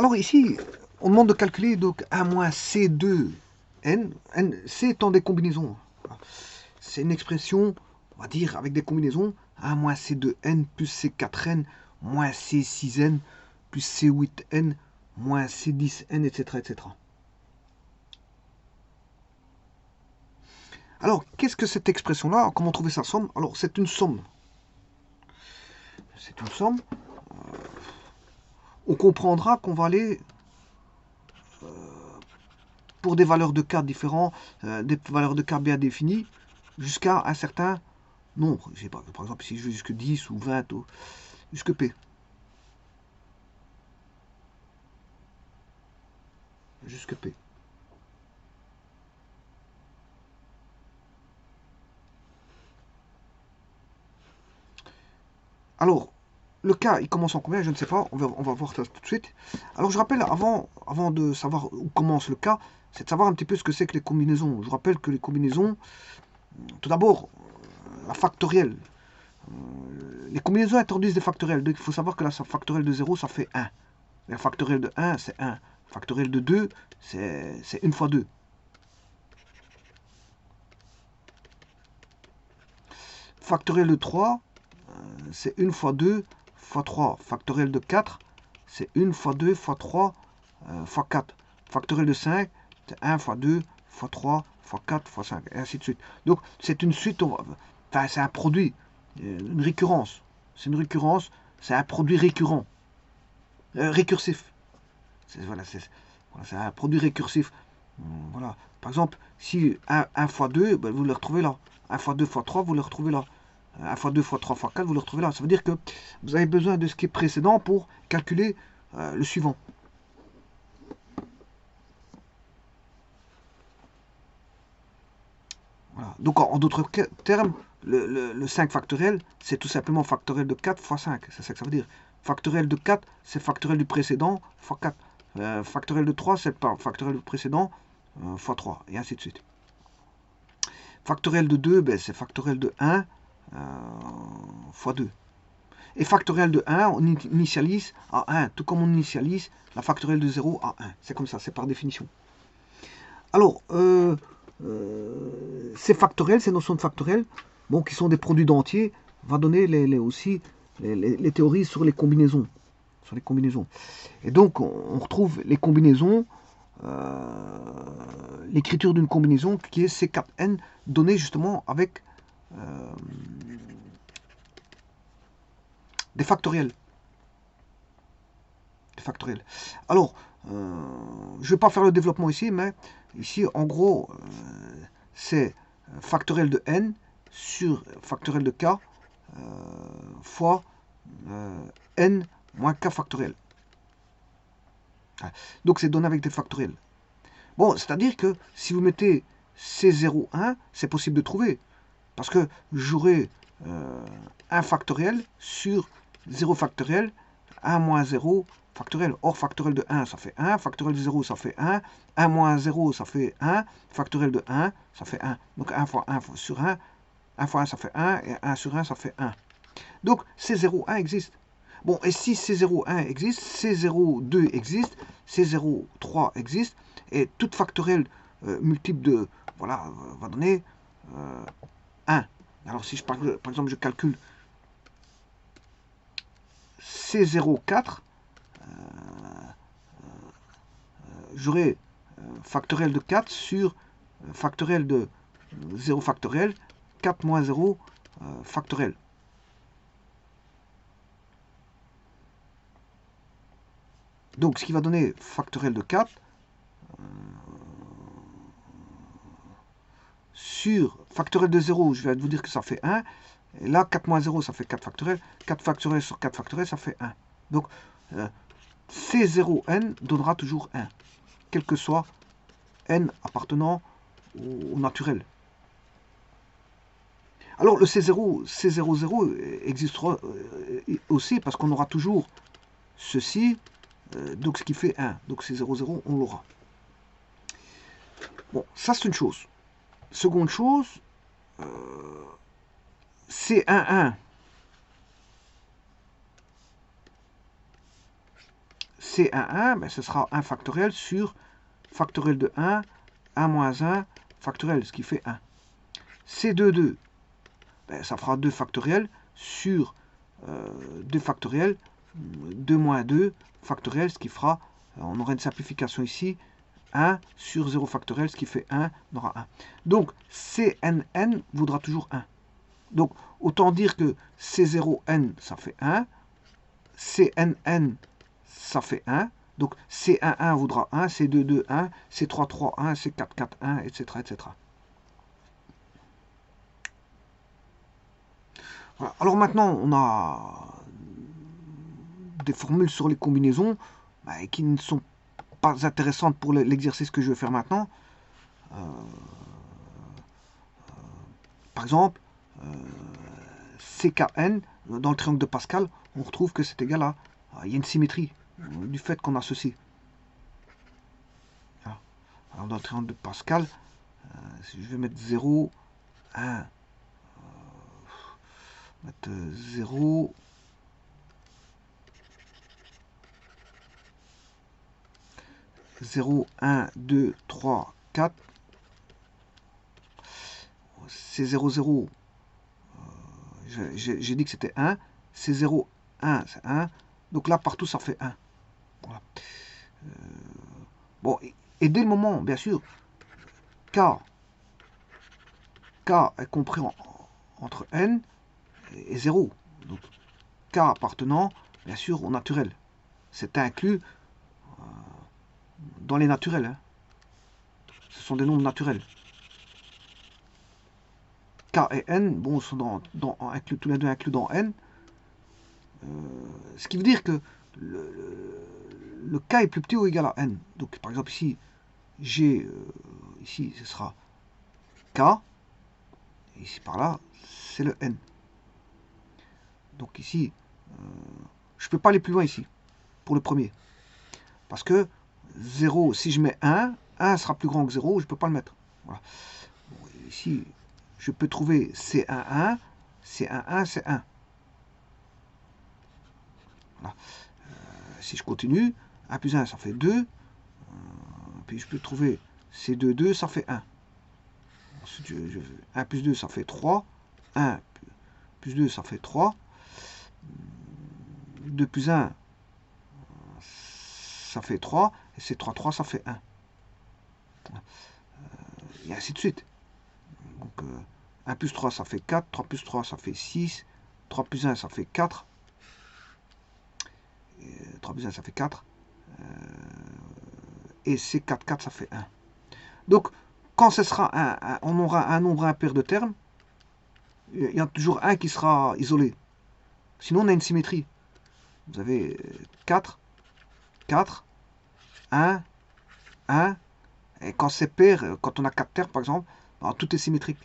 Alors ici, on demande de calculer donc 1 moins C2n, C étant des combinaisons. C'est une expression, on va dire, avec des combinaisons, 1 moins C2n plus C4n moins C6n plus C8n moins C10n, etc. etc. Alors, qu'est-ce que cette expression-là? Comment trouver sa somme? Alors, c'est une somme. C'est une somme. On comprendra qu'on va aller pour des valeurs de k différents, des valeurs de k bien définies, jusqu'à un certain nombre. Par exemple, si je veux jusque 10 ou 20 ou jusque p. Jusque p. Alors, le cas, il commence en combien? Je ne sais pas. On va voir ça tout de suite. Alors, je rappelle, avant de savoir où commence le cas, c'est de savoir un petit peu ce que c'est que les combinaisons. Je rappelle que les combinaisons, tout d'abord, la factorielle. Les combinaisons introduisent des factoriels. Donc, il faut savoir que la factorielle de 0, ça fait 1. La factorielle de 1, c'est 1. Factorielle de 2, c'est 1 fois 2. Factorielle de 3, c'est 1 fois 2 fois 3. Factorielle de 4, c'est 1 fois 2 fois 3 fois 4. Factorielle de 5, c'est 1 fois 2 fois 3 fois 4 fois 5, et ainsi de suite. Donc, c'est une suite, enfin, c'est un produit, une récurrence. C'est une récurrence, c'est un produit récurrent, récursif. Voilà, c'est un produit récursif. Voilà. Par exemple, si 1 fois 2, ben, vous le retrouvez là. 1 fois 2 fois 3, vous le retrouvez là. 1 fois 2 fois 3 fois 4, vous le retrouvez là. Ça veut dire que vous avez besoin de ce qui est précédent pour calculer le suivant. Voilà. Donc, en d'autres termes, le 5 factoriel, c'est tout simplement factoriel de 4 fois 5. C'est ça que ça veut dire. Factoriel de 4, c'est factoriel du précédent fois 4. Factoriel de 3, c'est factoriel du précédent fois 3, et ainsi de suite. Factoriel de 2, ben, c'est factoriel de 1 fois 2. Et factoriel de 1, on initialise à 1, tout comme on initialise la factorielle de 0 à 1. C'est comme ça, c'est par définition. Alors, ces factoriels, ces notions de factoriels, bon, qui sont des produits d'entiers, va donner aussi les théories sur les combinaisons. Sur les combinaisons. Et donc, on retrouve les combinaisons, l'écriture d'une combinaison qui est C4N, donnée justement avec des factoriels. Des factoriels. Alors, je ne vais pas faire le développement ici, mais ici, en gros, c'est factoriel de n sur factoriel de k fois n moins k factoriel. Donc, c'est donné avec des factoriels. Bon, c'est-à-dire que si vous mettez C01, c'est possible de trouver. Parce que j'aurai 1 factoriel sur 0 factoriel, 1 moins 0 factoriel. Or, factoriel de 1, ça fait 1. Factoriel de 0, ça fait 1. 1 moins 0, ça fait 1. Factoriel de 1, ça fait 1. Donc 1 fois 1 sur 1. 1 fois 1, ça fait 1. Et 1 sur 1, ça fait 1. Donc, C01 existe. Bon, et si C01 existe, C02 existe, C03 existe, et toute factorielle multiple de, voilà, va donner 1. Alors si par exemple je calcule C04, j'aurai factoriel de 4 sur factoriel de 0 factoriel, 4 moins 0 factoriel. Donc ce qui va donner factoriel de 4 sur factoriel de 0, je vais vous dire que ça fait 1. Et là, 4 moins 0, ça fait 4 factoriel. 4 factoriel sur 4 factoriel, ça fait 1. Donc, C0n donnera toujours 1, quel que soit n appartenant au naturel. Alors, le C00 existera aussi parce qu'on aura toujours ceci, donc ce qui fait 1. Donc, C00, on l'aura. Bon, ça c'est une chose. Seconde chose, C11. C11, ben, ce sera 1 factoriel sur factoriel de 1, 1 moins 1 factoriel, ce qui fait 1. C22, ben, ça fera 2 factoriel sur 2 factoriel, 2 moins 2 factoriel, ce qui fera, on aura une simplification ici, 1 sur 0 factoriel, ce qui fait 1, on aura 1. Donc, CNN vaudra toujours 1. Donc, autant dire que C0n, ça fait 1. CNN, ça fait 1. Donc, C11 vaudra 1, C22, 1, C33, 1, C44, 1, etc. etc. Voilà. Alors maintenant, on a des formules sur les combinaisons bah, qui ne sont pas intéressantes pour l'exercice que je vais faire maintenant. Par exemple, CKN, dans le triangle de Pascal, on retrouve que c'est égal à... Il y a une symétrie du fait qu'on associe. Alors dans le triangle de Pascal, si je vais mettre 0, 1, mettre 0, 0, 1, 2, 3, 4, c'est 0, 0, j'ai dit que c'était 1, c'est 0, 1, c'est 1, donc là partout ça fait 1. Voilà. Bon, et dès le moment, bien sûr, K est compris entre n et 0. Donc, K appartenant, bien sûr, au naturel. C'est inclus dans les naturels. Hein. Ce sont des nombres naturels. K et n, bon, sont inclus, tous les deux inclus dans n. Ce qui veut dire que le K est plus petit ou égal à n. Donc, par exemple, ici, j'ai, ici, ce sera K. Et ici, par là, c'est le n. Donc ici, je ne peux pas aller plus loin ici, pour le premier. Parce que 0, si je mets 1, 1 sera plus grand que 0, je ne peux pas le mettre. Voilà. Bon, ici, je peux trouver C11, C11, c'est 1. Voilà. Si je continue, 1 plus 1, ça fait 2. Puis je peux trouver C22, ça fait 1. Ensuite, 1 plus 2, ça fait 3. 1 plus 2, ça fait 3. 2 plus 1, ça fait 3. Et C3, 3, ça fait 1. Et ainsi de suite. Donc, 1 plus 3, ça fait 4. 3 plus 3, ça fait 6. 3 plus 1, ça fait 4. 3 plus 1, ça fait 4. Et C4, 4, ça fait 1. Donc, quand ce sera on aura un nombre impair de termes, il y a toujours un qui sera isolé. Sinon, on a une symétrie. Vous avez 4, 4, 1, 1. Et quand c'est pair, quand on a 4 termes, par exemple, alors, tout est symétrique.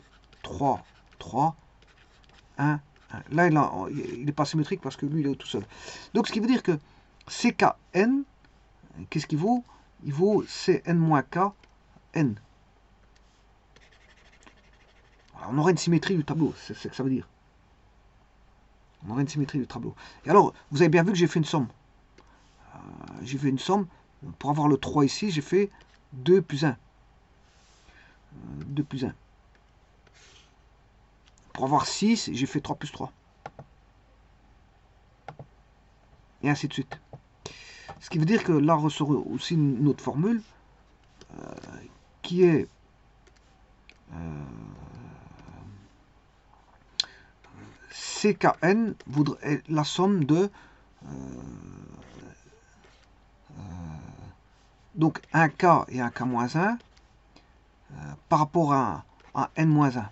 3, 3, 1, 1. Là, il n'est pas symétrique parce que lui, il est tout seul. Donc, ce qui veut dire que CKN, qu'est-ce qu'il vaut? Il vaut CN-K, N. Alors, on aura une symétrie du tableau, c'est ce que ça veut dire. On aura une symétrie du tableau. Et alors, vous avez bien vu que j'ai fait une somme. J'ai fait une somme. Pour avoir le 3 ici, j'ai fait 2 plus 1. 2 plus 1. Pour avoir 6, j'ai fait 3 plus 3. Et ainsi de suite. Ce qui veut dire que là ressort aussi une autre formule qui est CKN voudrait la somme de donc un K et un K-1 par rapport à N-1.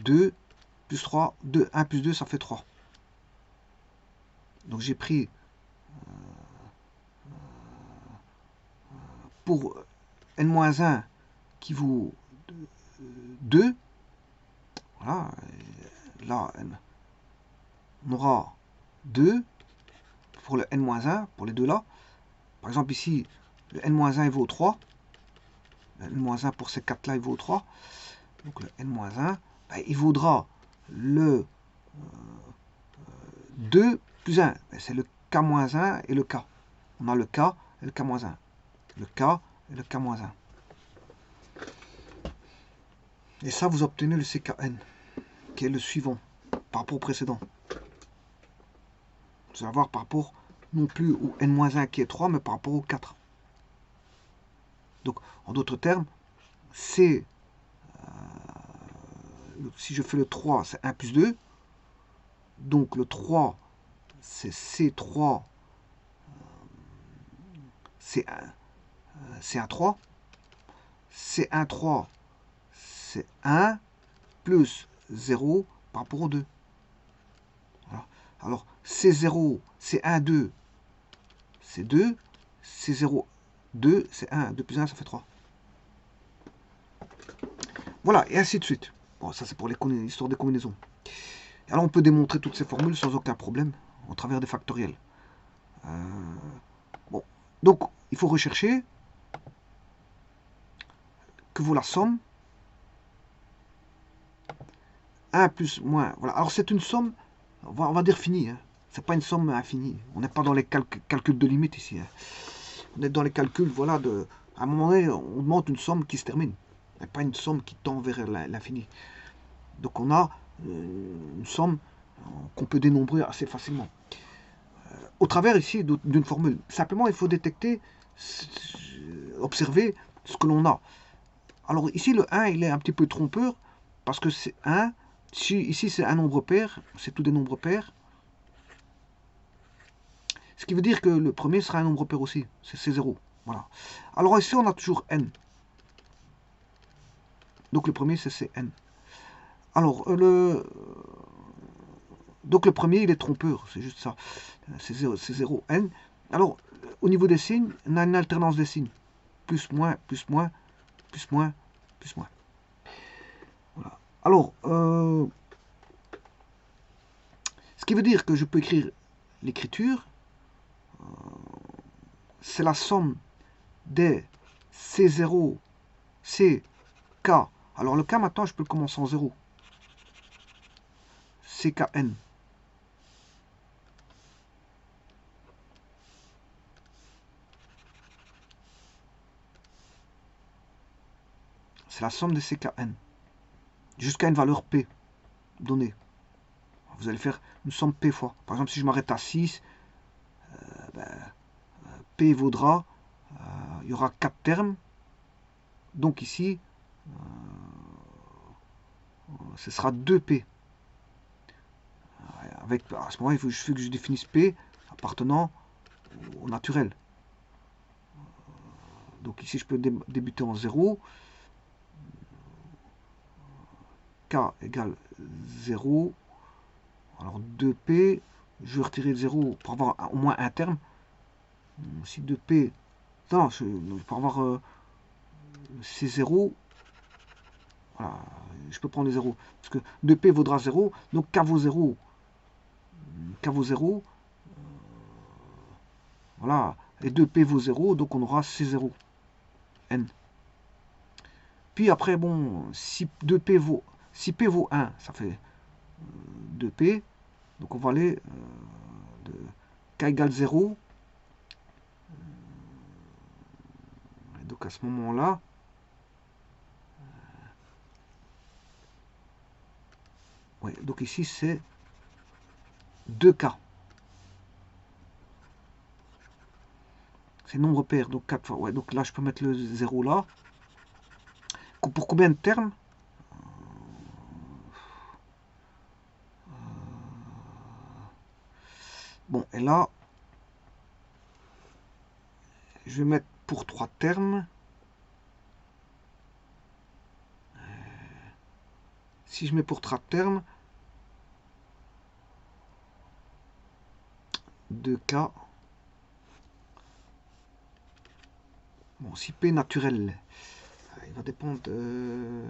2 plus 3, 2, 1 plus 2, ça fait 3. Donc j'ai pris pour N-1 qui vaut 2. Voilà. Là, on aura 2 pour le N-1, pour les deux là. Par exemple ici, le N-1 il vaut 3. Le N-1 pour ces 4 là, il vaut 3. Donc le N-1, ben, il vaudra le 2 plus 1, c'est le K-1 et le K. On a le K et le K-1. Le K et le K-1. Et ça, vous obtenez le CKN, qui est le suivant, par rapport au précédent. Vous allez voir par rapport, non plus au N-1 qui est 3, mais par rapport au 4. Donc, en d'autres termes, c'est, si je fais le 3, c'est 1 plus 2. Donc, le 3, c'est C3, c'est un 3. C1, 3, c'est 1 plus 0 par rapport au 2. Voilà. Alors, C0, C1, 2, c'est 2. C0, 2, c'est 1. 2 plus 1, ça fait 3. Voilà, et ainsi de suite. Bon, ça c'est pour l'histoire des combinaisons. Alors on peut démontrer toutes ces formules sans aucun problème, au travers des factoriels. Bon, donc il faut rechercher que vaut la somme 1 plus moins. Voilà, alors c'est une somme, on va dire finie. Hein. C'est pas une somme infinie. On n'est pas dans les calculs de limite ici. Hein. On est dans les calculs, voilà, à un moment donné, on demande une somme qui se termine. Et pas une somme qui tend vers l'infini. Donc on a une somme qu'on peut dénombrer assez facilement. Au travers ici d'une formule. Simplement, il faut détecter, observer ce que l'on a. Alors ici, le 1, il est un petit peu trompeur, parce que c'est 1. Ici, c'est un nombre pair, c'est tous des nombres pairs. Ce qui veut dire que le premier sera un nombre pair aussi, c'est 0. Voilà. Alors ici, on a toujours n. Donc le premier, c'est n. Alors, donc le premier, il est trompeur, c'est juste ça. C'est 0, n. Alors, au niveau des signes, on a une alternance des signes. Plus, moins, plus, moins, plus, moins, plus, moins. Voilà. Alors, ce qui veut dire que je peux écrire l'écriture, c'est la somme des C0, C, K. Alors le K maintenant, je peux le commencer en 0. CKN. C'est la somme des CKN. Jusqu'à une valeur P donnée. Vous allez faire une somme P fois. Par exemple, si je m'arrête à 6, P vaudra, il y aura 4 termes. Donc ici, ce sera 2P. Avec, à ce moment, il faut que je définisse P appartenant au naturel. Donc ici, je peux débuter en 0. K égale 0. Alors 2P, je vais retirer 0 pour avoir au moins un terme. Si 2P, non, pour avoir C0, voilà, je peux prendre les 0. Parce que 2P vaudra 0, donc K vaut 0. K vaut 0. Voilà, et 2P vaut 0, donc on aura C0. N. Puis après, bon, si P vaut 1, ça fait 2P. Donc on va aller de K égale 0. Et donc à ce moment-là, ouais, donc ici c'est 2K. C'est nombre pair, donc 4 fois. Ouais, donc là je peux mettre le 0 là. Pour combien de termes? Bon, et là, je vais mettre pour 3 termes. Si je mets pour 3 termes, 2K. Bon, si P naturel, il va dépendre de...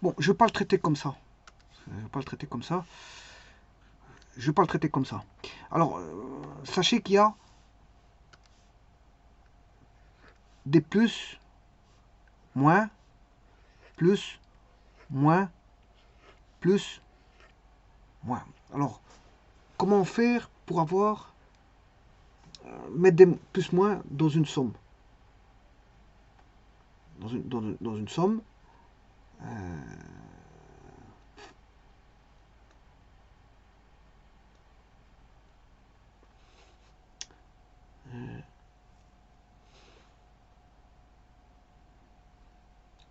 Bon, je ne vais pas le traiter comme ça. Je ne vais pas le traiter comme ça. Je vais pas le traiter comme ça. Alors, sachez qu'il y a des plus, moins, plus, moins, plus, moins. Alors, comment faire pour avoir mettre des plus moins dans une somme? Dans une somme,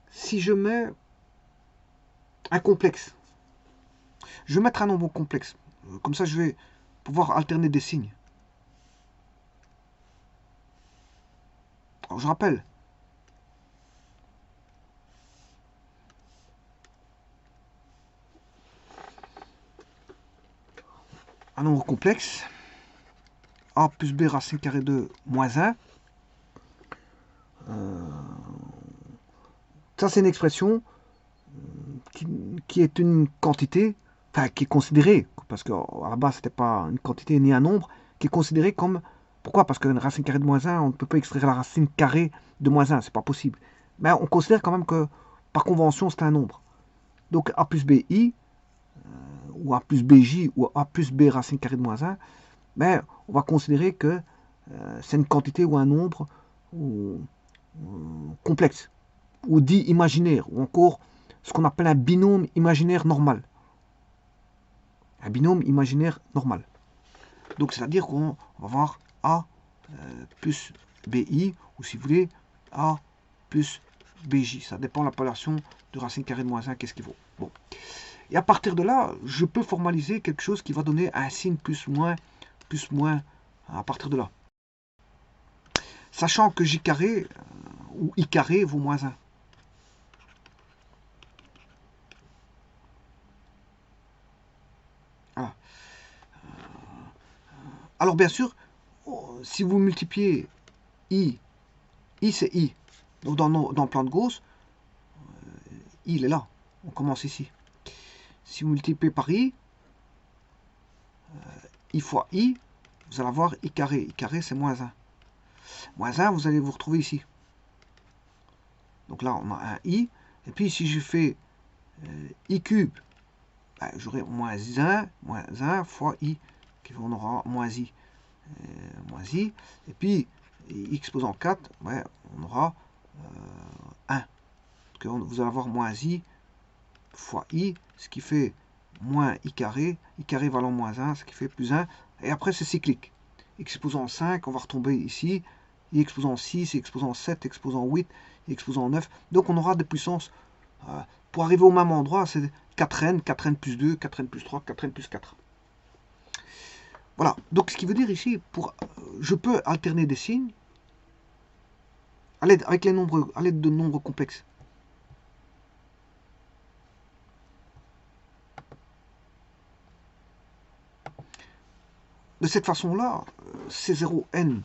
si je mets un complexe, je vais mettre un nombre complexe. Comme ça, je vais pouvoir alterner des signes. Alors, je rappelle, un nombre complexe, a plus b racine carrée de moins 1. Ça, c'est une expression qui est une quantité, enfin, qui est considérée, parce qu'à la base, c'était pas une quantité ni un nombre, qui est considérée comme... Pourquoi? Parce qu'une racine carrée de moins 1, on ne peut pas extraire la racine carrée de moins 1, c'est pas possible. Mais on considère quand même que, par convention, c'est un nombre. Donc, a plus bi, ou a plus bj, ou a plus b racine carrée de moins 1, mais on va considérer que c'est une quantité ou un nombre ou, complexe, ou dit imaginaire, ou encore ce qu'on appelle un binôme imaginaire normal. Un binôme imaginaire normal. Donc c'est-à-dire qu'on va avoir A plus BI, ou si vous voulez, A plus BJ. Ça dépend de l'appellation de racine carrée de moins 1, qu'est-ce qu'il vaut. Bon. Et à partir de là, je peux formaliser quelque chose qui va donner un signe plus moins à partir de là. Sachant que J carré ou I carré vaut moins 1. Voilà. Alors bien sûr, si vous multipliez I c'est I. Donc dans le plan de Gauss, I il est là. On commence ici. Si vous multipliez par I, I fois I, vous allez avoir I carré. I carré c'est moins 1. Moins 1, vous allez vous retrouver ici. Donc là, on a un I. Et puis si je fais I cube, ben, j'aurai moins 1 fois I. On aura moins I. Moins I. Et puis, I exposant 4, ouais, on aura 1. Donc vous allez avoir moins I fois I, ce qui fait moins I carré valant moins 1, ce qui fait plus 1. Et après, c'est cyclique. Exposant 5, on va retomber ici. I exposant 6, I exposant 7, exposant 8, I exposant 9. Donc on aura des puissances. Pour arriver au même endroit, c'est 4n, 4n plus 2, 4n plus 3, 4n plus 4. Voilà. Donc ce qui veut dire ici, je peux alterner des signes à l'aide de nombres complexes. De cette façon-là, C0n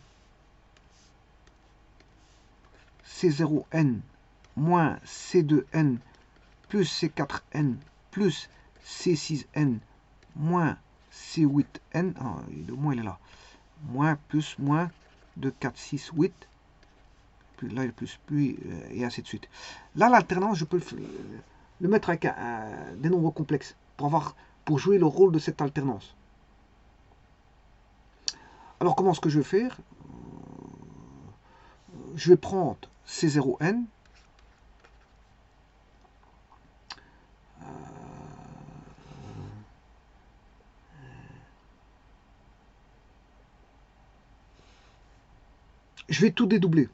moins C2n plus C4n plus C6n moins C8n, le moins il est là, moins plus moins de 4, 6, 8, puis là il est plus, puis et ainsi de suite. Là l'alternance, je peux le mettre avec des nombres complexes pour jouer le rôle de cette alternance. Alors comment est-ce que je vais faire? Je vais prendre C0n, je vais tout dédoubler.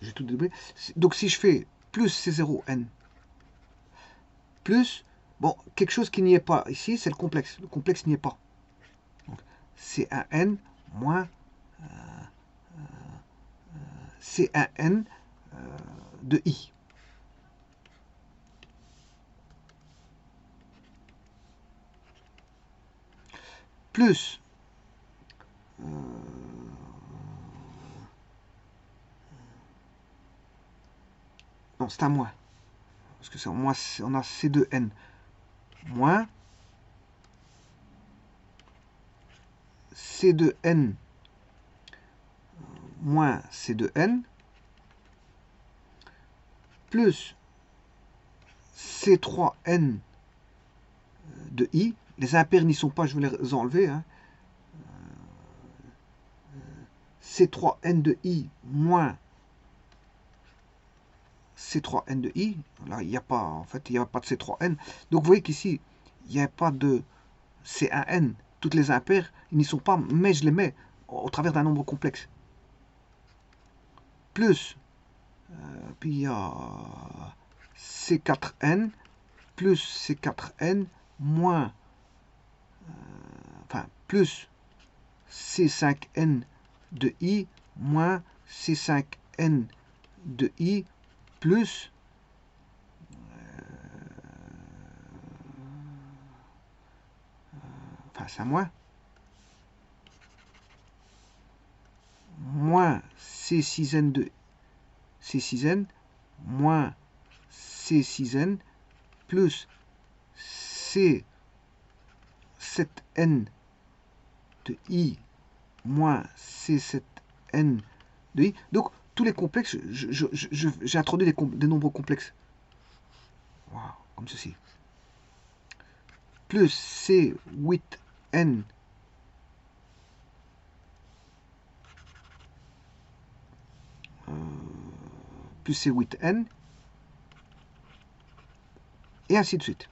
J'ai tout dédoublé. Donc si je fais plus C0n plus, bon, quelque chose qui n'y est pas ici, c'est le complexe. Le complexe n'y est pas. Donc C1n moins C1n de I. Plus Non, c'est un moins. Parce que c'est moins, on a C de N. Moins C de N moins C de N plus C3N de I. Les impairs n'y sont pas, je vais les enlever. Hein. C3N de I moins C3N de I. Là, il n'y a pas, en fait, il n'y a pas de C3N. Donc, vous voyez qu'ici, il n'y a pas de C1N. Toutes les impairs, ils n'y sont pas, mais je les mets au travers d'un nombre complexe. Plus, puis il y a C4N plus C4N moins, enfin, plus C5N de I moins C5N de I plus enfin c'est un moins C6N de C6N moins C6N plus C7N de I moins C7N de I. Donc, tous les complexes, j'ai introduit des nombres complexes. Voilà, comme ceci. Plus C8N plus C8N et ainsi de suite.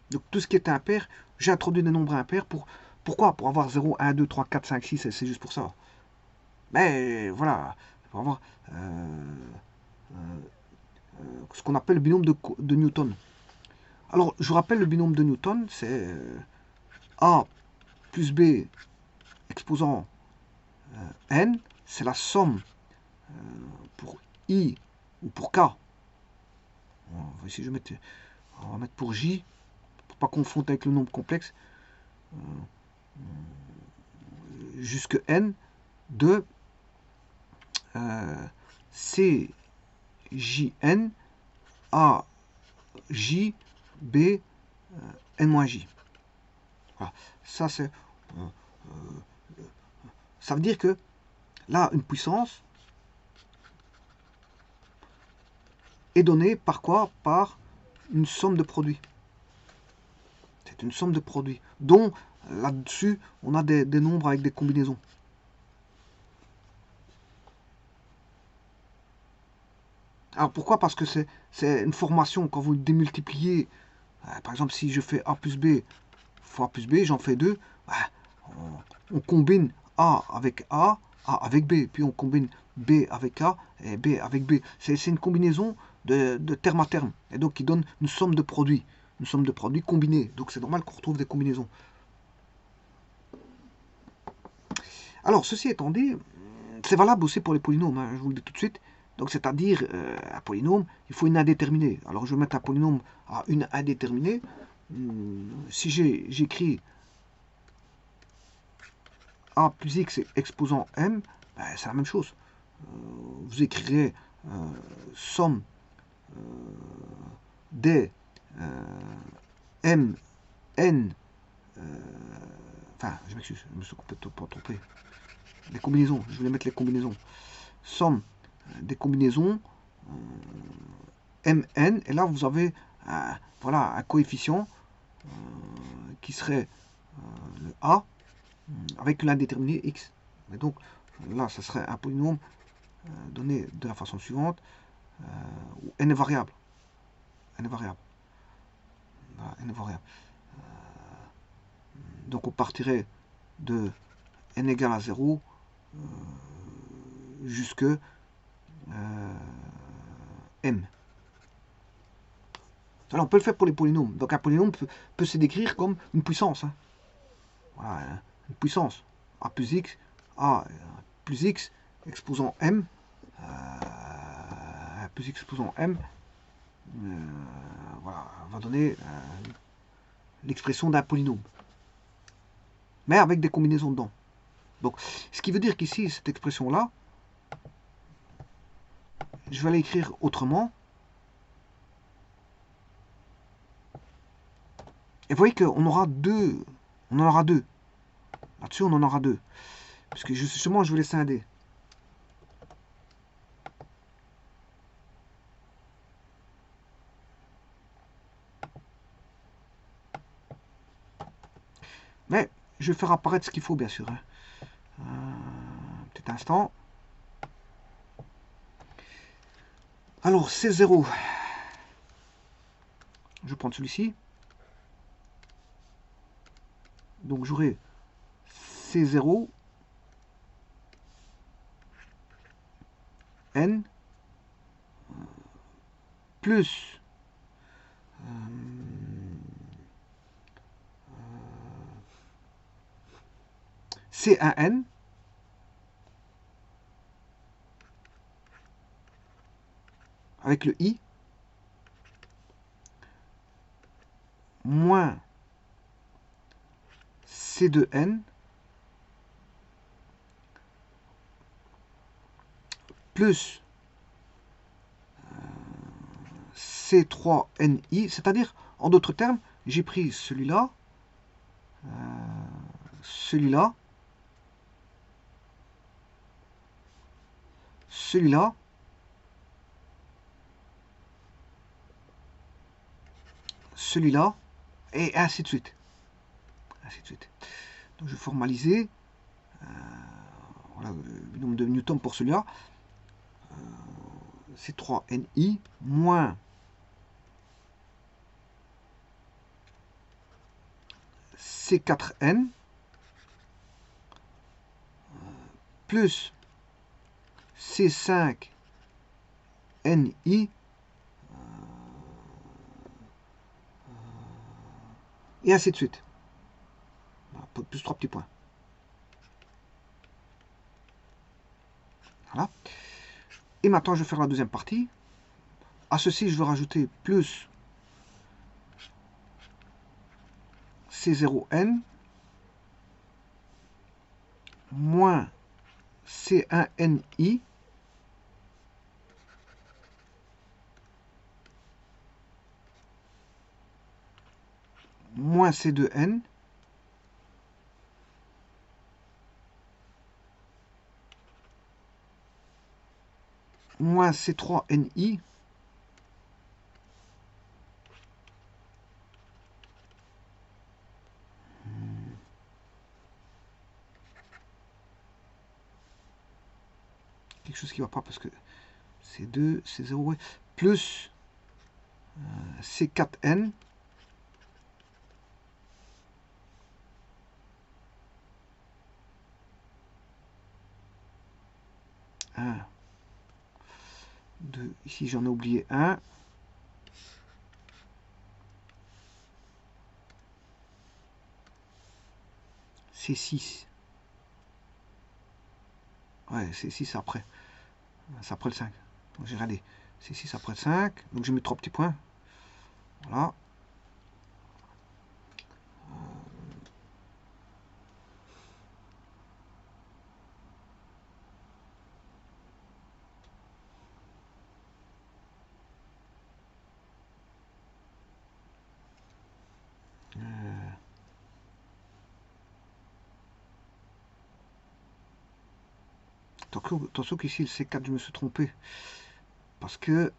Donc, tout ce qui est impair, j'ai introduit des nombres impairs pour... Pourquoi? Pour avoir 0, 1, 2, 3, 4, 5, 6, c'est juste pour ça. Mais voilà, pour avoir ce qu'on appelle le binôme de Newton. Alors, je vous rappelle, le binôme de Newton, c'est A plus B exposant N, c'est la somme pour I ou pour K. Ici, on va mettre pour J, pour pas confondre avec le nombre complexe, jusque N de CJN A J B N-J. Voilà. Ça, c'est... ça veut dire que là, une puissance est donnée par quoi? Par une somme de produits. C'est une somme de produits, dont là-dessus, on a des nombres avec des combinaisons. Alors pourquoi? Parce que c'est une formation, quand vous démultipliez, par exemple si je fais A plus B fois A plus B, j'en fais 2, on combine A avec B, puis on combine B avec A et B avec B. C'est une combinaison de terme à terme, et donc qui donne une somme de produits combinés. Donc c'est normal qu'on retrouve des combinaisons. Alors ceci étant dit, c'est valable aussi pour les polynômes, hein, je vous le dis tout de suite. Donc c'est-à-dire, un polynôme, il faut une indéterminée. Alors je vais mettre un polynôme à une indéterminée. Si j'écris A plus X exposant M, ben, c'est la même chose. Vous écrirez somme des M, N, enfin, je m'excuse, je me suis complètement trompé. Les combinaisons, je vais mettre les combinaisons. Somme des combinaisons Mn, et là vous avez voilà, un coefficient qui serait le A avec l'indéterminé X. Et donc là, ça serait un polynôme donné de la façon suivante, où n est variable. N est variable. Voilà, n est variable. Donc on partirait de n égale à 0 jusque m. Alors on peut le faire pour les polynômes. Donc un polynôme peut se décrire comme une puissance. Hein. Voilà, hein, une puissance. A plus x, A plus x exposant m, plus x exposant m, voilà, va donner l'expression d'un polynôme. Mais avec des combinaisons dedans. Donc, ce qui veut dire qu'ici, cette expression-là, je vais aller écrire autrement. Et vous voyez qu'on aura deux. On en aura deux. Là-dessus, on en aura deux. Parce que justement, je voulais scinder. Mais je vais faire apparaître ce qu'il faut, bien sûr. Hein. Un petit instant. Alors, C0. Je vais prendre celui-ci. Donc, j'aurai C0 N plus C1N avec le I moins C2N plus C3NI, c'est-à-dire, en d'autres termes, j'ai pris celui-là, celui-là, celui-là, celui-là, et ainsi de suite. Ainsi de suite. Donc je vais formaliser. Voilà, le nombre de newtons pour celui-là. C3NI moins C4N plus C5NI et ainsi de suite. Voilà, plus 3 petits points. Voilà. Et maintenant, je vais faire la deuxième partie. À ceci, je vais rajouter plus C0N moins C1NI moins C2N moins C3NI quelque chose qui ne va pas parce que C2, C0, ouais, plus C4N un, 2, ici j'en ai oublié un. C6. Ouais, C6 après. C'est après le 5. Donc j'ai regardé. C6 après le 5. Donc j'ai mis 3 petits points. Voilà. Attention qu'ici le C4 je me suis trompé. Parce que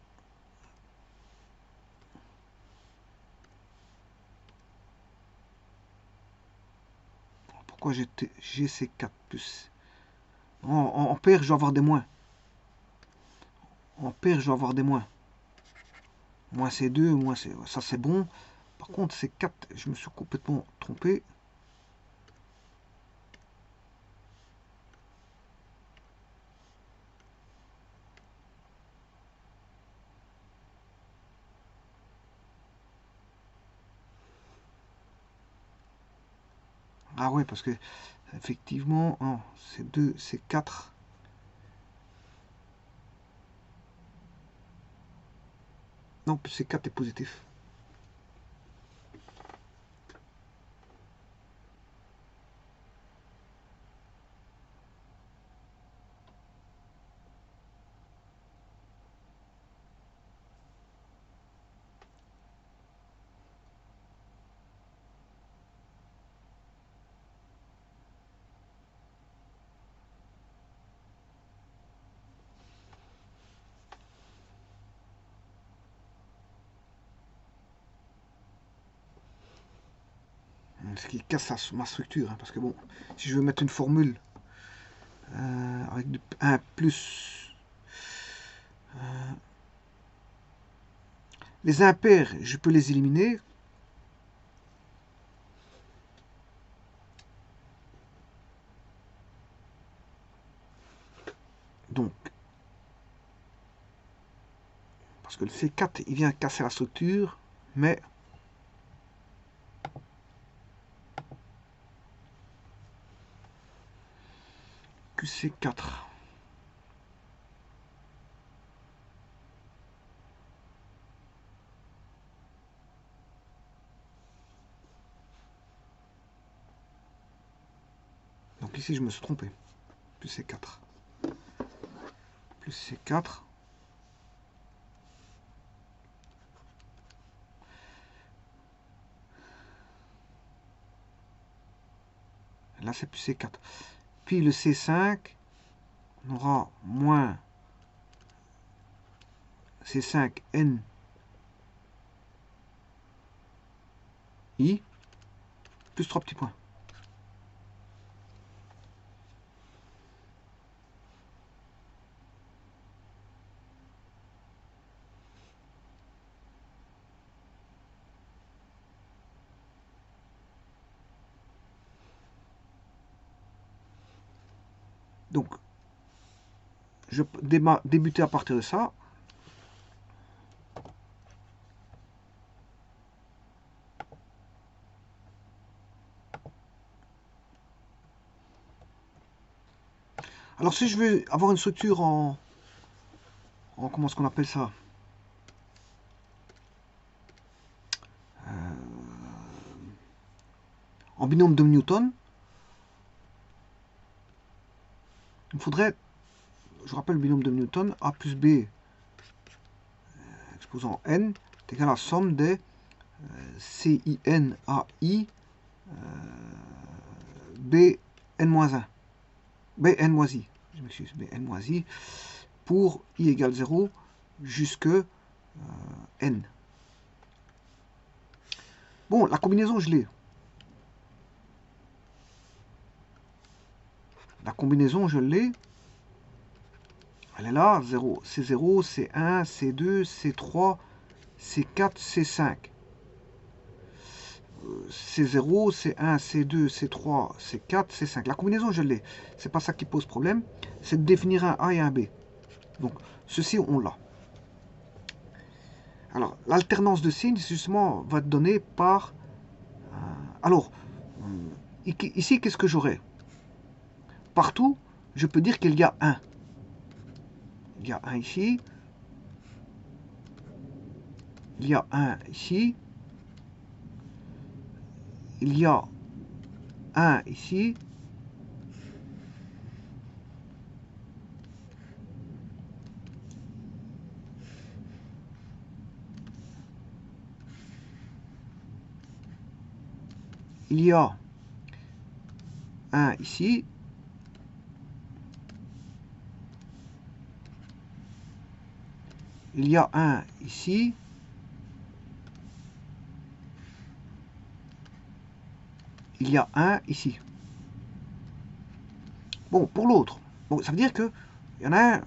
pourquoi j'ai C4 plus en paire je dois avoir des moins. En paire je dois avoir des moins. Moins C2, moins C. Ça c'est bon. Par contre C4 je me suis complètement trompé. Ah ouais, parce que effectivement, oh, c'est 2, c'est 4. Non, c'est 4 est positif. Ce qui casse ma structure, hein, parce que bon, si je veux mettre une formule avec 1 plus... les impairs, je peux les éliminer. Donc, parce que le C4, il vient casser la structure, mais QC4. Donc ici, je me suis trompé. Plus C4. Plus C4. Là, c'est plus C4. Puis le C5, on aura moins C5N I plus 3 petits points. Donc, je peux débuter à partir de ça. Alors, si je veux avoir une structure en comment est-ce qu'on appelle ça? En binôme de Newton, il me faudrait, je rappelle le binôme de Newton, A plus B exposant n est égal à la somme des CIN AI BN-1. BN-I, je m'excuse, BN-I, pour I égale 0 jusque N. Bon, la combinaison, je l'ai. La combinaison, je l'ai. Elle est là, 0, C0, C1, C2, C3, C4, C5. C0, C1, C2, C3, C4, C5. La combinaison, je l'ai. C'est pas ça qui pose problème. C'est de définir un A et un B. Donc, ceci, on l'a. Alors, l'alternance de signes, justement, va être donnée par... alors, ici, qu'est-ce que j'aurai? Partout, je peux dire qu'il y a 1. Il y a 1 ici. Il y a 1 ici. Il y a 1 ici. Il y a 1 ici. Il y a 1 ici. Il y a 1 ici. Bon, pour l'autre, bon, ça veut dire qu'il y en a un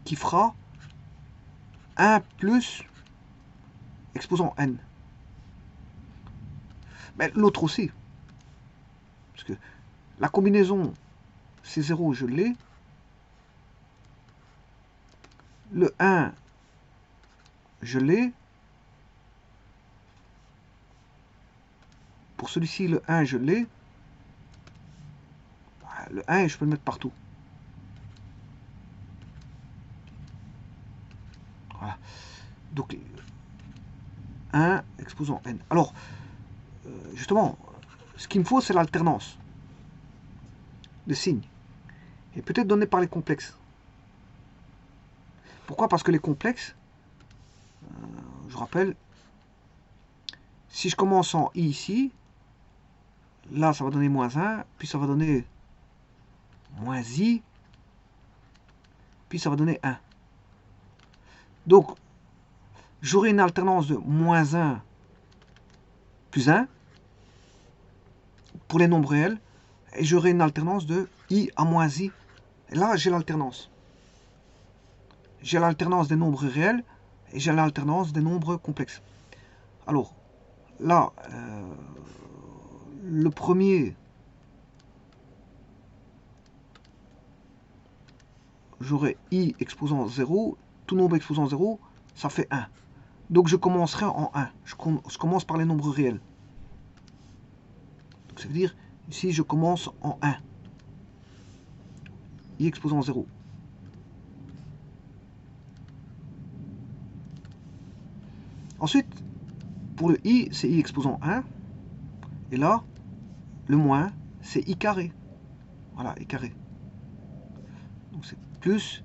qui fera 1 plus exposant n. Mais l'autre aussi. Parce que la combinaison C0, je l'ai. Le 1, je l'ai. Pour celui-ci, le 1, je l'ai. Le 1, je peux le mettre partout. Voilà. Donc, 1 exposant n. Alors, justement, ce qu'il me faut, c'est l'alternance de signes. Et peut-être donnée par les complexes. Pourquoi? Parce que les complexes, je rappelle, si je commence en I ici, là, ça va donner moins 1, puis ça va donner moins I, puis ça va donner 1. Donc, j'aurai une alternance de moins 1 plus 1, pour les nombres réels, et j'aurai une alternance de i à moins i. Et là, j'ai l'alternance. J'ai l'alternance des nombres réels et j'ai l'alternance des nombres complexes. Alors, là, le premier, j'aurai i exposant 0, tout nombre exposant 0, ça fait 1. Donc je commencerai en 1. Je commence par les nombres réels. Donc ça veut dire, ici, je commence en 1. I exposant 0. Ensuite, pour le i, c'est i exposant 1. Et là, le moins, c'est i carré. Voilà, i carré. Donc c'est plus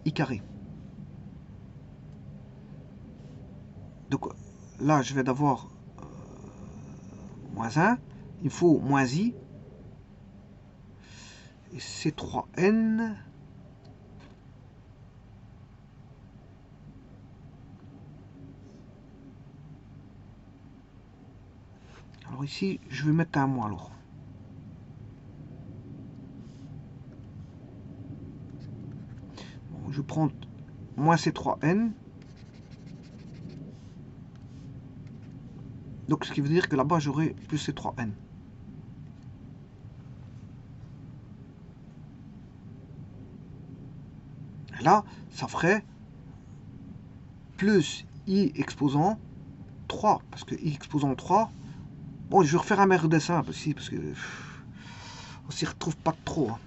i carré. Donc là, je vais d'avoir moins 1. Il faut moins i. Et C3n. Alors ici, je vais mettre un moins alors. Bon, je prends moins C3n. Donc ce qui veut dire que là-bas, j'aurai plus C3n. Et là, ça ferait plus i exposant 3. Parce que i exposant 3... Bon, je vais refaire un meilleur dessin aussi, parce que on s'y retrouve pas trop. Hein.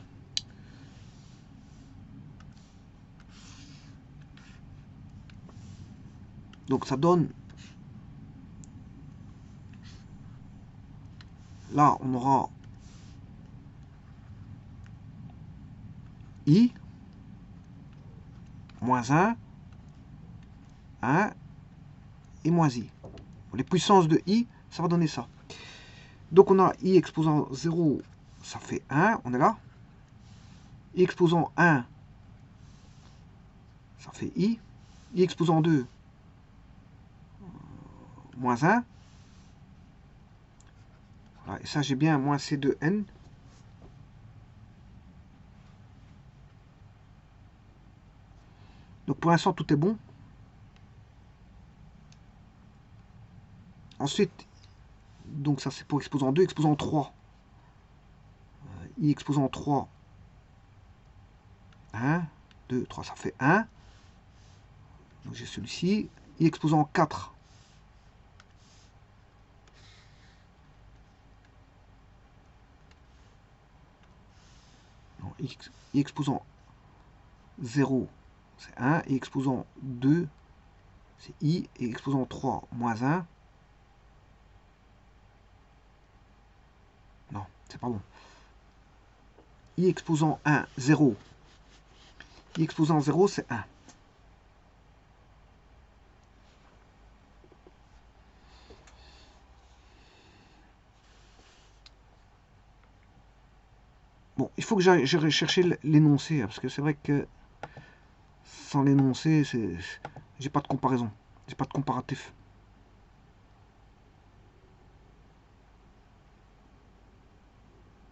Donc ça donne... Là, on aura i moins 1, 1 et moins i. Les puissances de i, ça va donner ça. Donc on a i exposant 0, ça fait 1, on est là. I exposant 1, ça fait i. I exposant 2, moins 1. Voilà, et ça j'ai bien moins C2n. Donc pour l'instant tout est bon. Ensuite, donc ça c'est pour exposant 2, exposant 3. I exposant 3, 1, 2, 3, ça fait 1. Donc j'ai celui-ci. I exposant 4. Non, I exposant 0, c'est 1. I exposant 2, c'est I. Et exposant 3, moins 1. Non, c'est pas bon. I exposant 1, 0. I exposant 0, c'est 1. Bon, il faut que j'aille chercher l'énoncé, parce que c'est vrai que sans l'énoncé, j'ai pas de comparaison, j'ai pas de comparatif.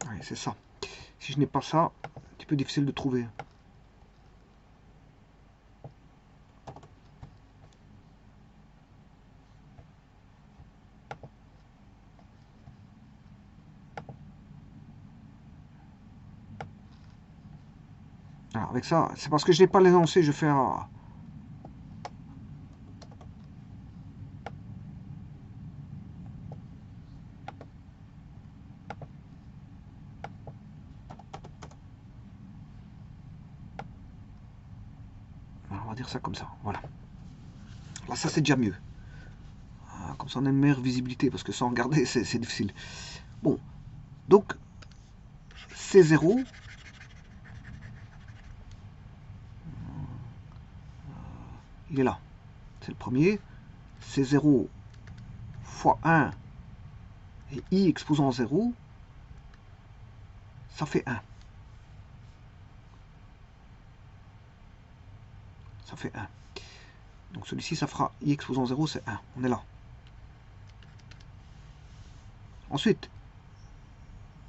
Ouais, c'est ça. Si je n'ai pas ça, un petit peu difficile de trouver. Alors avec ça, c'est parce que je n'ai pas l'énoncé, je fais un... On va dire ça comme ça, voilà. Là, ça c'est déjà mieux. Comme ça on a une meilleure visibilité, parce que sans regarder, c'est difficile. Bon, donc, C0, il est là. C'est le premier. C0 fois 1 et I exposant 0, ça fait 1. Ça fait 1. Donc celui-ci, ça fera I exposant 0, c'est 1. On est là. Ensuite,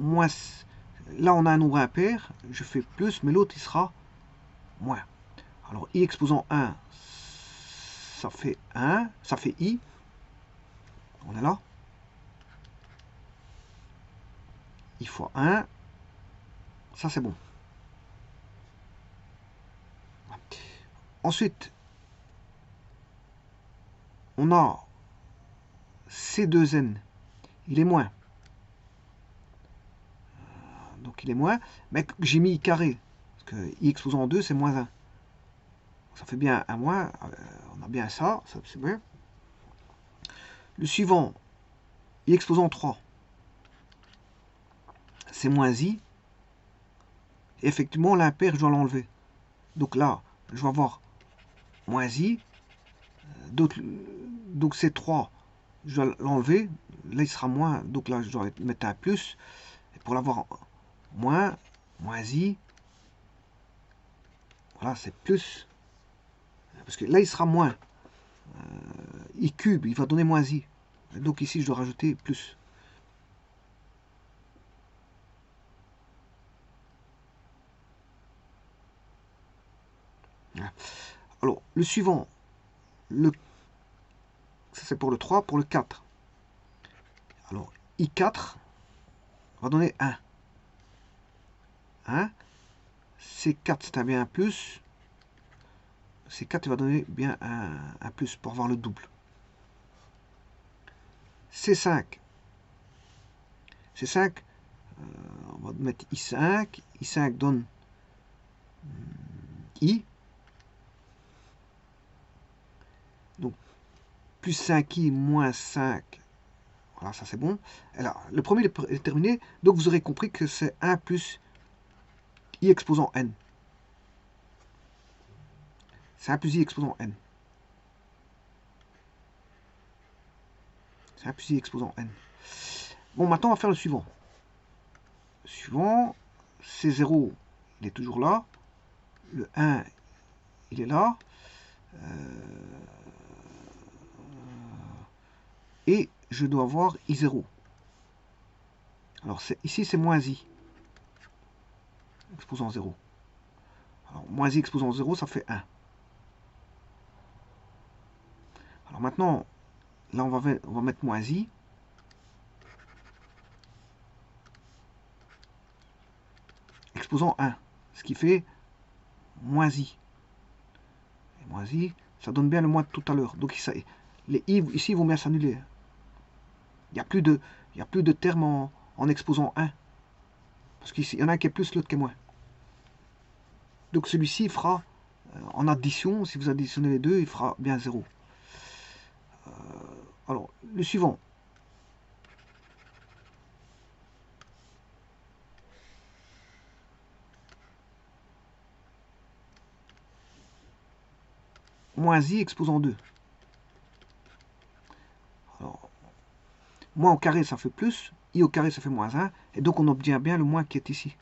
moins. Là, on a un nombre impair, je fais plus, mais l'autre, il sera moins. Alors, i exposant 1, ça fait 1, ça fait i. On est là. I fois 1, ça c'est bon. Ensuite, on a C2n, il est moins. Donc il est moins, mais j'ai mis i carré, parce que i exposant 2, c'est moins 1. Ça fait bien 1 moins, on a bien ça c'est bien. Le suivant, i exposant 3, c'est moins i. Et effectivement, l'impair, je dois l'enlever. Donc là, je vais avoir moins i. Donc c'est 3, je dois l'enlever. Là, il sera moins. Donc là, je dois mettre un plus. Et pour l'avoir moins i. Voilà, c'est plus. Parce que là, il sera moins. I cube, il va donner moins i. Donc ici, je dois rajouter plus. Alors, le suivant, ça c'est pour le 3, pour le 4. Alors, I4 va donner 1. 1. C4, c'est un bien un plus. C4, il va donner bien un plus pour avoir le double. C5. C5, on va mettre I5. I5 donne I. Donc, plus 5i moins 5. Voilà, ça c'est bon. Alors, le premier est terminé. Donc, vous aurez compris que c'est 1 plus i exposant n. C'est 1 plus i exposant n. C'est 1 plus i exposant n. Bon, maintenant, on va faire le suivant. Le suivant, C0, il est toujours là. Le 1, il est là. Et je dois avoir I0. Alors, ici, c'est moins i. Exposant 0. Alors, moins i exposant 0, ça fait 1. Alors maintenant, là, on va mettre moins i. Exposant 1. Ce qui fait moins i. Et moins i, ça donne bien le moins de tout à l'heure. Donc, les i, ici, vont bien s'annuler. Il n'y a plus de termes en exposant 1. Parce qu'il y en a un qui est plus, l'autre qui est moins. Donc celui-ci fera, en addition, si vous additionnez les deux, il fera bien 0. Alors, le suivant. Moins i exposant 2. Alors, moins au carré, ça fait plus. I au carré, ça fait moins 1. Et donc, on obtient bien le moins qui est ici.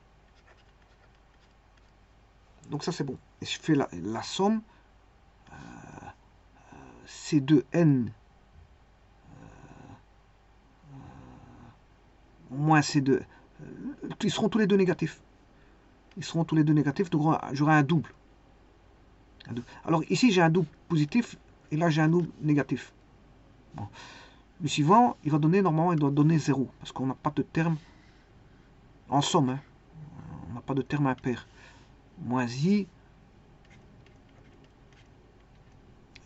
Donc, ça, c'est bon. Et je fais la somme. C2n moins C2. Ils seront tous les deux négatifs. Ils seront tous les deux négatifs. Donc, j'aurai un double. Alors, ici, j'ai un double positif. Et là, j'ai un double négatif. Bon. Le suivant, il va donner, normalement, il doit donner 0. Parce qu'on n'a pas de terme en somme. Hein. On n'a pas de terme impair. Moins i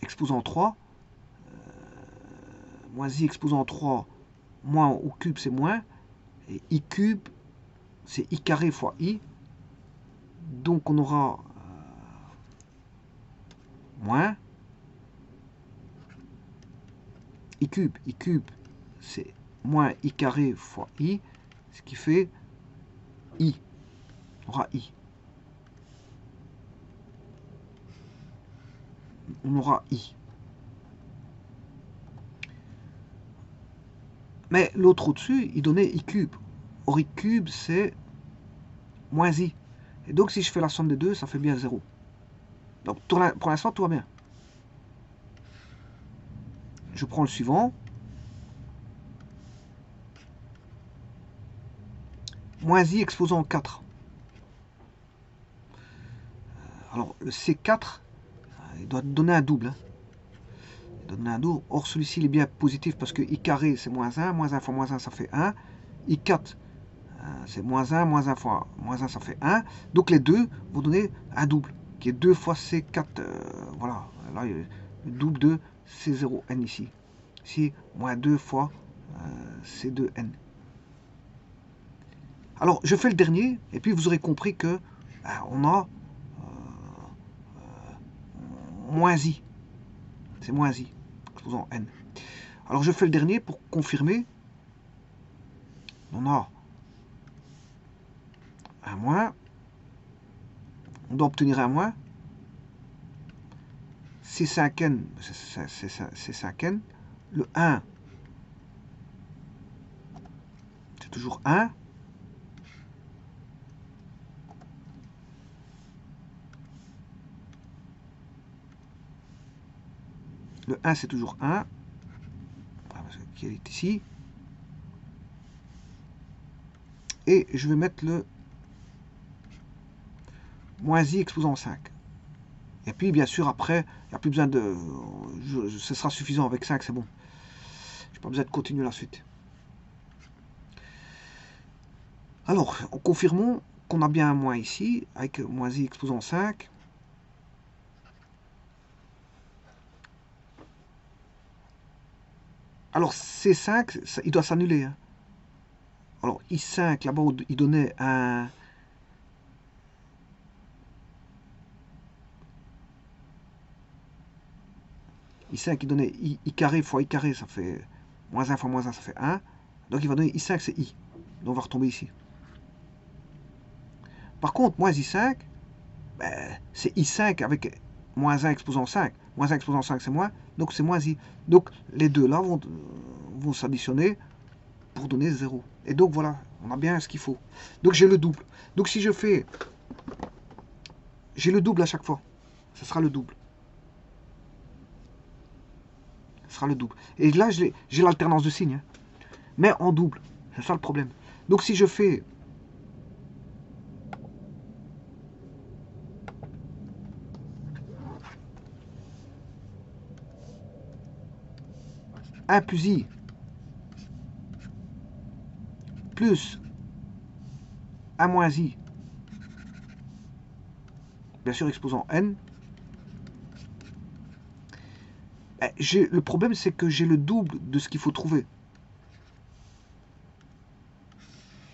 exposant 3. Moins i exposant 3. Moins au cube, c'est moins. Et i cube, c'est i carré fois i. Donc, on aura moins i cube. I cube, c'est moins i carré fois i. Ce qui fait i. On aura i. On aura i. Mais l'autre au-dessus, il donnait i cube. Or, i cube, c'est moins i. Et donc, si je fais la somme des deux, ça fait bien 0. Donc, pour l'instant, tout va bien. Je prends le suivant. moins i exposant 4. Alors, le C4, il doit donner un double. Hein. Il doit donner un double. Or, celui-ci, il est bien positif parce que i carré, c'est moins 1. Moins 1 fois moins 1, ça fait 1. I4, c'est moins 1. Moins 1 fois moins 1, ça fait 1. Donc, les deux vont donner un double, qui est 2 fois C4. Voilà. Là, il y a le double de C0N ici. Ici, moins 2 fois C2N. Alors, je fais le dernier, et puis vous aurez compris que on a moins i. C'est moins i, exposant n. Alors, je fais le dernier pour confirmer. On a un moins. On doit obtenir un moins. C'est 5n, c'est 5n. Le 1, c'est toujours 1. Le 1, c'est toujours 1. Qui est ici. Et je vais mettre le moins i exposant 5. Et puis, bien sûr, après, il n'y a plus besoin de... ce sera suffisant avec 5, c'est bon. Je n'ai pas besoin de continuer la suite. Alors, confirmons qu'on a bien un moins ici, avec moins i exposant 5. Alors, C5, ça, il doit s'annuler. Hein. Alors, I5, là-bas, il donnait un... I5, il donnait I carré fois I carré, ça fait moins 1 fois moins 1, ça fait 1. Donc, il va donner I5, c'est I. Donc, on va retomber ici. Par contre, moins I5, ben, c'est I5 avec moins 1 exposant 5. Moins 1 exposant 5, c'est moins. Donc, c'est moins I. Donc, les deux là vont s'additionner pour donner 0. Et donc, voilà, on a bien ce qu'il faut. Donc, j'ai le double. Donc, si je fais... J'ai le double à chaque fois. Ce sera le double. Ce sera le double. Et là, j'ai l'alternance de signes. Hein. Mais en double. C'est ça le problème. Donc, si je fais... un plus i plus 1 moins i, bien sûr exposant n, le problème c'est que j'ai le double de ce qu'il faut trouver.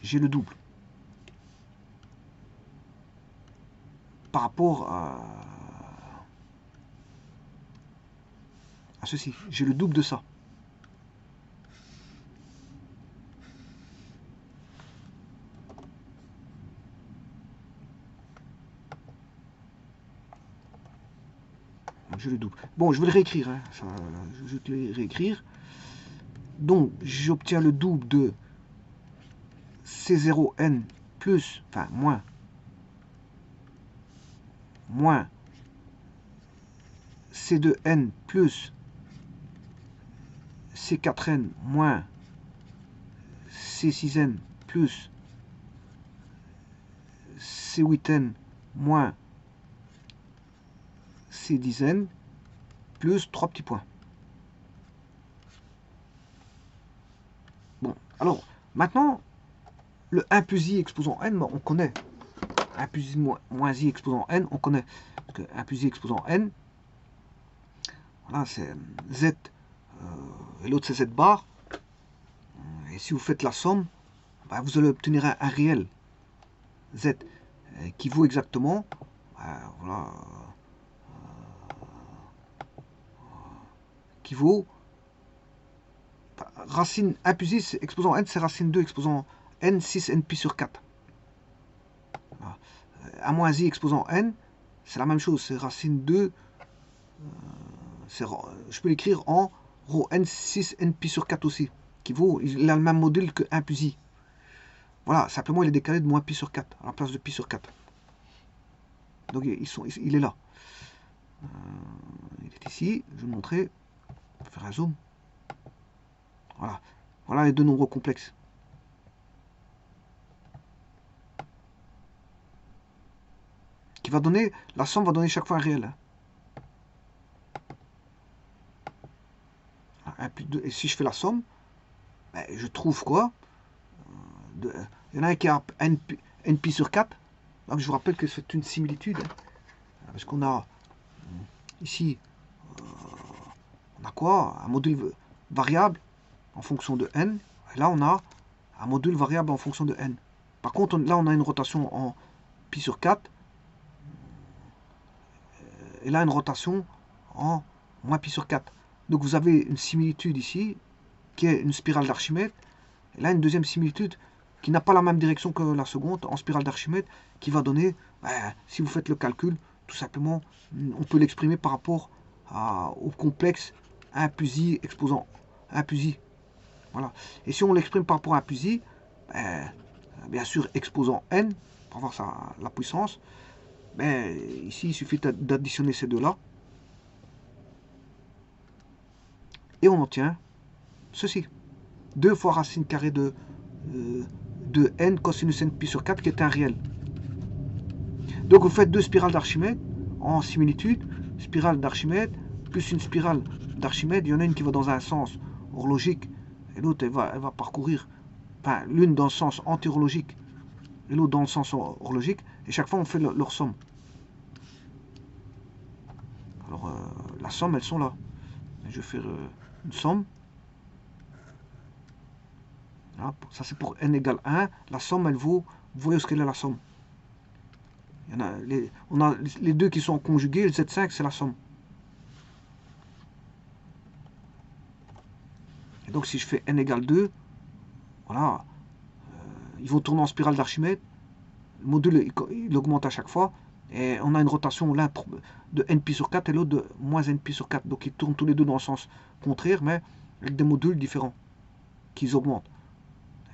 J'ai le double. Par rapport à ceci. J'ai le double de ça. Je le double. Bon, je vais le réécrire. Hein. Ça, je vais le réécrire. Donc, j'obtiens le double de C0n plus, enfin, moins C2n plus C4n moins C6n plus C8n moins C10n plus 3 petits points. Bon, alors, maintenant, le 1 plus i exposant n, on connaît. 1 plus i moins i exposant n, on connaît. Parce que 1 plus i exposant n, voilà, c'est z, et l'autre c'est z bar. Et si vous faites la somme, bah, vous allez obtenir un réel, z, qui vaut exactement, voilà, qui vaut racine 1 plus i exposant n, c'est racine 2 exposant n, 6 n pi sur 4. Voilà. 1 moins i exposant n, c'est la même chose, c'est racine 2, je peux l'écrire en rho n 6 n pi sur 4 aussi, qui vaut, il a le même module que 1 plus i. Voilà, simplement il est décalé de moins pi sur 4, à la place de pi sur 4. Donc il est là. Il est ici, je vais vous montrer, je vais faire un zoom. Voilà, voilà les deux nombres complexes. qui va donner, la somme va donner chaque fois un réel. 1 plus 2, et si je fais la somme, ben, je trouve quoi? Il y en a un qui a npi sur 4. Donc je vous rappelle que c'est une similitude. Hein, parce qu'on a ici, on a quoi? Un module variable en fonction de n. Et là, on a un module variable en fonction de n. Par contre, là, on a une rotation en pi sur 4. Et là, une rotation en moins pi sur 4. Donc vous avez une similitude ici, qui est une spirale d'Archimède. Et là, une deuxième similitude qui n'a pas la même direction que la seconde, en spirale d'Archimède, qui va donner, ben, si vous faites le calcul, tout simplement, on peut l'exprimer par rapport au complexe 1 plus i exposant 1 plus i. Voilà. Et si on l'exprime par rapport à 1 plus i, ben, bien sûr, exposant n, pour avoir la puissance, ben, ici, il suffit d'additionner ces deux-là. Et on obtient ceci. 2 fois racine carrée de n cosinus n pi sur 4 qui est un réel. Donc vous faites deux spirales d'Archimède en similitude. Spirale d'Archimède plus une spirale d'Archimède. Il y en a une qui va dans un sens horlogique et l'autre elle va parcourir, enfin l'une dans le sens antihorlogique et l'autre dans le sens horlogique. Et chaque fois on fait leur somme. Alors la somme, elles sont là. Je vais faire une somme. Là, ça c'est pour n égale 1. La somme, elle vaut, vous voyez ce qu'elle est la somme. On a les deux qui sont conjugués, le Z5 c'est la somme. Et donc si je fais n égale 2, voilà, ils vont tourner en spirale d'Archimède. Le module il augmente à chaque fois. Et on a une rotation l'un de npi sur 4 et l'autre de moins npi sur 4. Donc ils tournent tous les deux dans le sens contraire, mais avec des modules différents qui augmentent.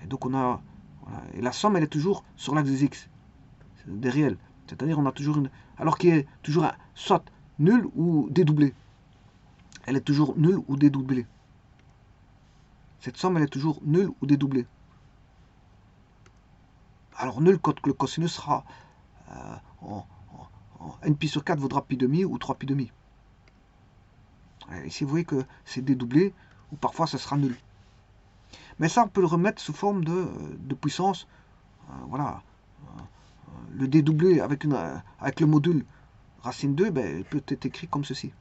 Et donc on a, voilà, et la somme elle est toujours sur l'axe des x, des réels. C'est-à-dire on a toujours une, alors qu'il est toujours soit nul ou dédoublé. Elle est toujours nulle ou dédoublée. Cette somme elle est toujours nulle ou dédoublée. Alors nul quand le cosinus sera en npi sur 4 vaudra pi demi ou 3 pi demi. Ici vous voyez que c'est dédoublé ou parfois ça sera nul. Mais ça on peut le remettre sous forme de puissance. Voilà. Le dédoublé avec le module racine 2, ben, il peut être écrit comme ceci.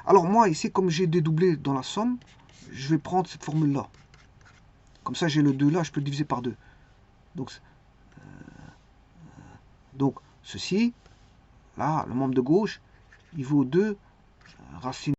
Alors moi ici comme j'ai dédoublé dans la somme, je vais prendre cette formule là. Comme ça j'ai le 2 là, je peux le diviser par 2. Donc ceci, là, le membre de gauche, il vaut 2 racine